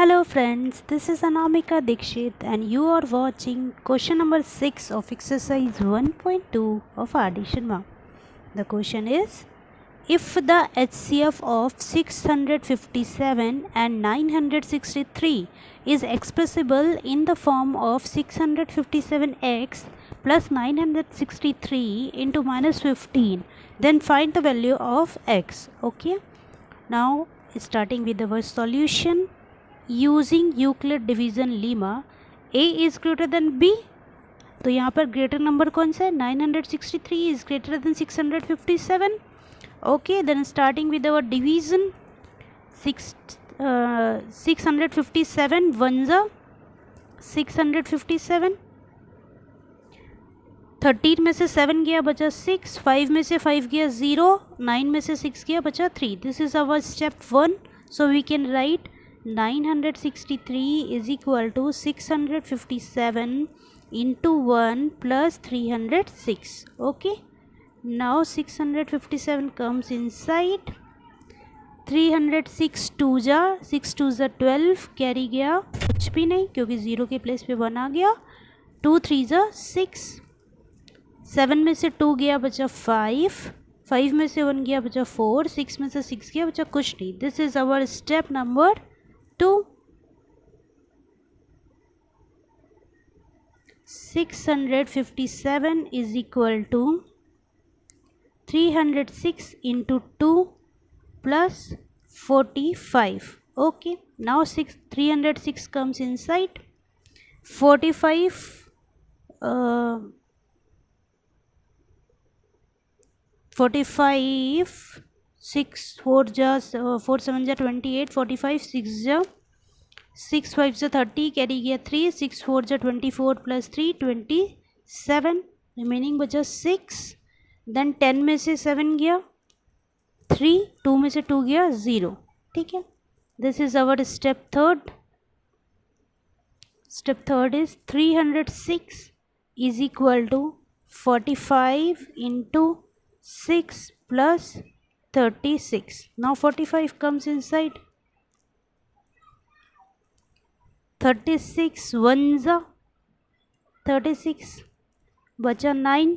Hello friends, this is Anamika Dikshit and you are watching question number 6 of exercise 1.2 of addition mark. The question is, if the HCF of 657 and 963 is expressible in the form of 657x plus 963 into minus 15, then find the value of x. Okay, now starting with our solution. Using Euclid division lemma A is greater than B, तो यहाँ पर greater number कौन सा है? 963 is greater than 657. Okay, then starting with our division 657 one ज़ा 657, 13 में से 7 गया बचा 6, 5 में से 5 गया 0, 9 में से 6 गया बचा 3. This is our step 1. So we can write 963 is equal to 657 into 1 plus 306. Okay, now 657 comes inside. 306 2 जा 6 2 जा 12, कैरी गया कुछ भी नहीं क्योंकि 0 के प्लेस पे 1 आ गया. 2 3 जा 6, 7 में से 2 गया बचा 5, 5 में से 1 गया बचा 4, 6 में से 6 गया बचा कुछ नहीं. This is our step number 2. 657 is equal to 306 into 2 plus 45. Okay, now 306 comes inside. 45 6 4 जा 4 7 जा 28, 45 6 जा 6 5 जा 30, कैरी गया 3, 6 4 जा 24 प्लस 3 27, रिमेनिंग बचा 6. देन 10 में से 7 गया 3, 2 में से 2 गया 0. ठीक है, this is our step third. Step third is 306 is equal to 45 into 6 plus 36. Now 45 comes inside. 36 1 जा 36 बचा 9.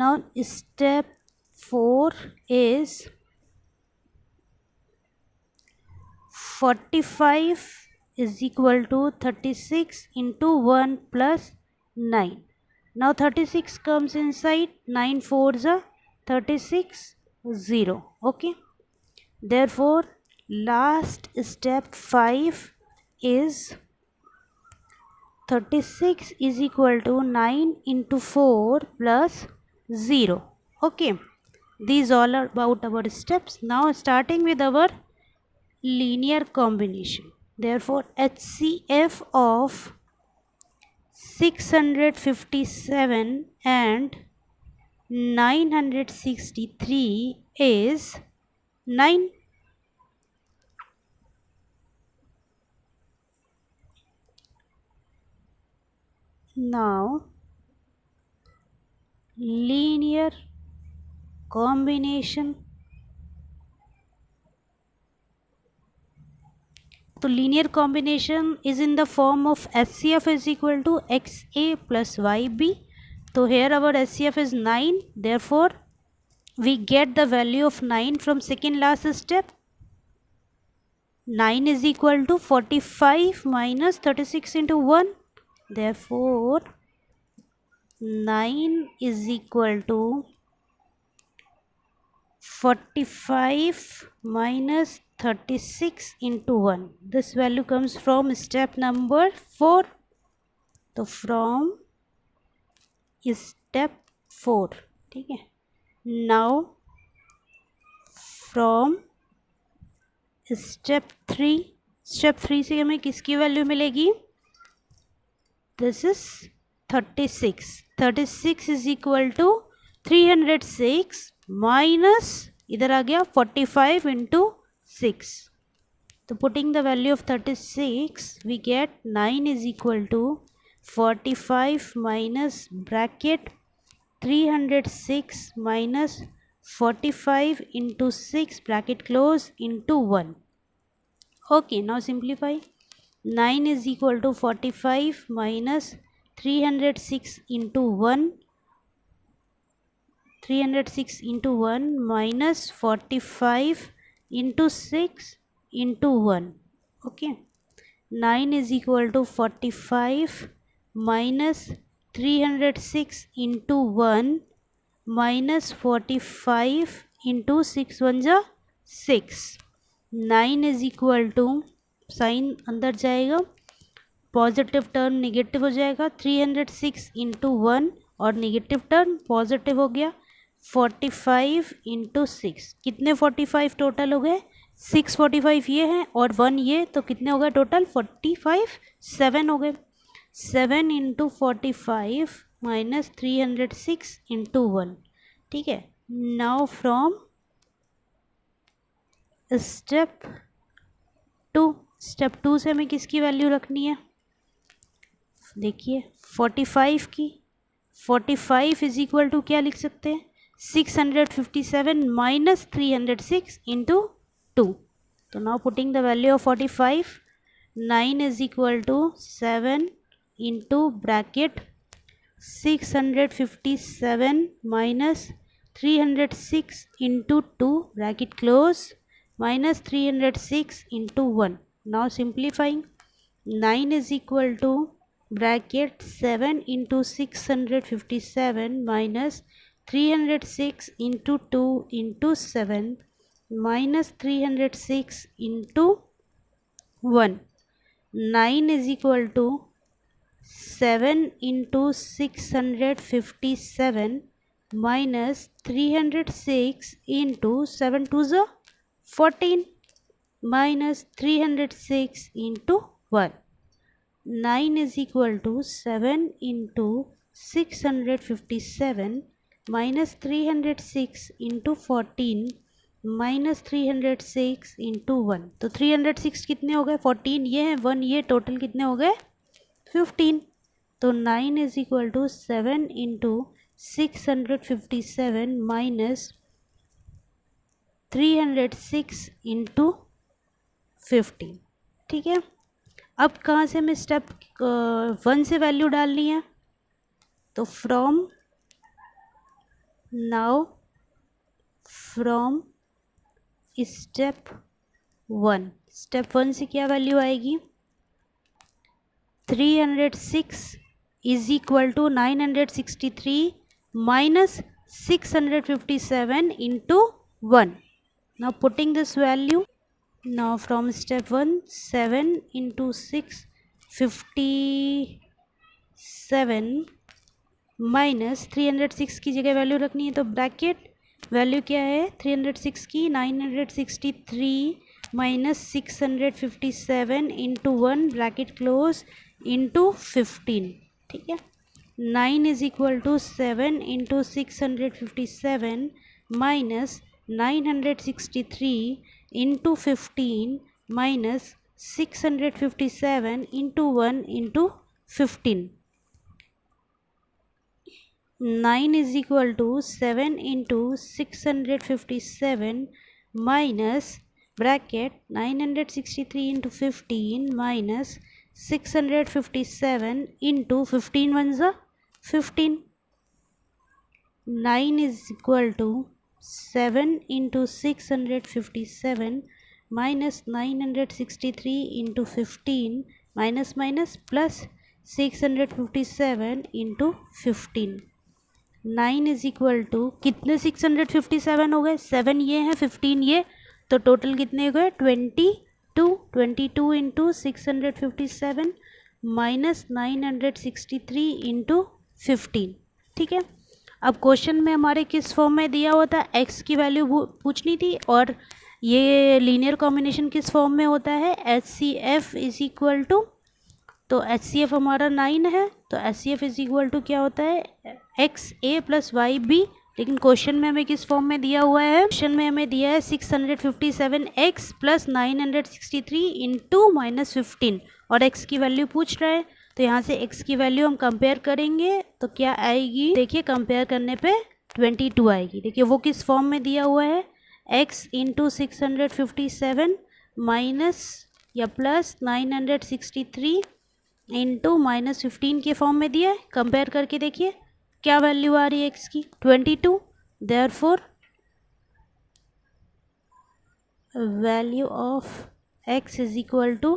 Now step 4 is 45 is equal to 36 into 1 plus 9. Now 36 comes inside. 9 4 जा 36 0. Okay, therefore last step 5 is 36 is equal to 9 into 4 plus 0. Okay, these all are about our steps. Now starting with our linear combination. Therefore HCF of 657 and 963 is 9. Now linear combination. तो linear combination is in the form of HCF is equal to XA plus YB. So here our HCF is 9. Therefore we get the value of 9 from second last step. 9 is equal to 45 minus 36 into 1. Therefore 9 is equal to 45 minus 36 into 1. This value comes from step number 4. So from step 4. ठीक है, now from step 3. step 3 से हमें किसकी value मिलेगी? This is 36. 36 is equal to 306 minus इधर आ गया 45 into 6. तो putting the value of 36 we get 9 is equal to 45 minus bracket 306 minus 45 into 6 bracket close into 1. Okay, now simplify. 9 is equal to 45 minus 306 into 1. 306 into 1 minus 45 into 6 into 1. Okay. 9 is equal to 45 minus 306 into 1 minus 45 into 6 1 जा 6. 9 is equal to, sign अंदर जाएगा, positive term negative हो जाएगा, 306 into 1 और negative term positive हो गया, 45 into 6. कितने 45 total हो गए? 6 45 ये हैं और 1 ये, तो कितने हो गए टोटल? 45 7 हो गए. 7 इंटू 45 माइनस 306 इंटू 1. ठीक है. नाउ फ्रॉम स्टेप 2, स्टेप 2 से हमें किसकी वैल्यू रखनी है? देखिए 45 की. 45 इज इक्वल टू क्या लिख सकते हैं? 657 माइनस 306 इंटू 2. तो now putting the value of 45, 9 is equal to 7 into bracket 657 minus 306 into 2 bracket close minus 306 into 1. Now simplifying, 9 is equal to bracket 7 into 657 minus 306 into 2 into 7 minus 306 into 1. 9 is equal to 7 into 657 minus 306 into 7 to the 14 minus 306 into 1. 9 is equal to 7 into 657 minus 306 into 14 minus 306 into 1. तो 306 कितने हो गए? 14 ये हैं, 1 ये, total कितने हो गए? 15. तो 9 is equal to 7 into 657 minus 306 into 15. ठीक है. अब कहाँ से हमें स्टेप 1 से वैल्यू डालनी है? तो from now, from step 1, step 1 से क्या वैल्यू आएगी? 306 is equal to 963 minus 657 into 1. Now putting this value, now from step 1, 7 into 6 57 minus 306 की जगह वैल्यू रखनी है, तो ब्रैकेट वैल्यू क्या है 306 की? 963 minus 657 into 1 bracket close into 15. ठीक है. 9 is equal to 7 into 657 minus 963 into 15 minus 657 into 1 into 15. 9 is equal to 7 into 657 minus bracket 963 into 15 minus 657 into 15 ones are 15. 9 is equal to 7 into 657 minus 963 into 15 minus minus plus 657 into 15. 9 is equal to कितने 657 हो गए? 7 ये हैं, 15 ये, तो total कितने हो गए? 22. 22 इंटू 657 माइनस 963 इंटू 15. ठीक है. अब क्वेश्चन में हमारे किस फॉर्म में दिया हुआ था? एक्स की वैल्यू पूछनी थी, और ये लीनियर कॉम्बिनेशन किस फॉर्म में होता है? HCF इज इक्वल टू, तो HCF हमारा 9 है, तो HCF इज इक्वल टू क्या होता है? XA plus YB. लेकिन क्वेश्चन में हमें किस फॉर्म में दिया हुआ है? क्वेश्चन में हमें दिया है 657x प्लस 963 इंटू माइनस 15, और x की वैल्यू पूछ रहा है, तो यहाँ से x की वैल्यू हम कंपेयर करेंगे तो क्या आएगी? देखिए कंपेयर करने पे 22 आएगी. देखिए वो किस फॉर्म में दिया हुआ है? x इंटू 657 माइनस या प्लस 963 इंटू -15 के फॉर्म में दिया है। कंपेयर करके देखिए क्या वैल्यू आ रही है x की, 22। Therefore value of x is equal to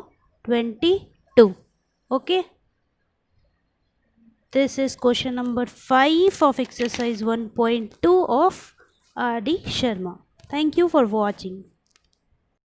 22। Okay, this is question number 5 of exercise 1.2 of R.D. Sharma. Thank you for watching.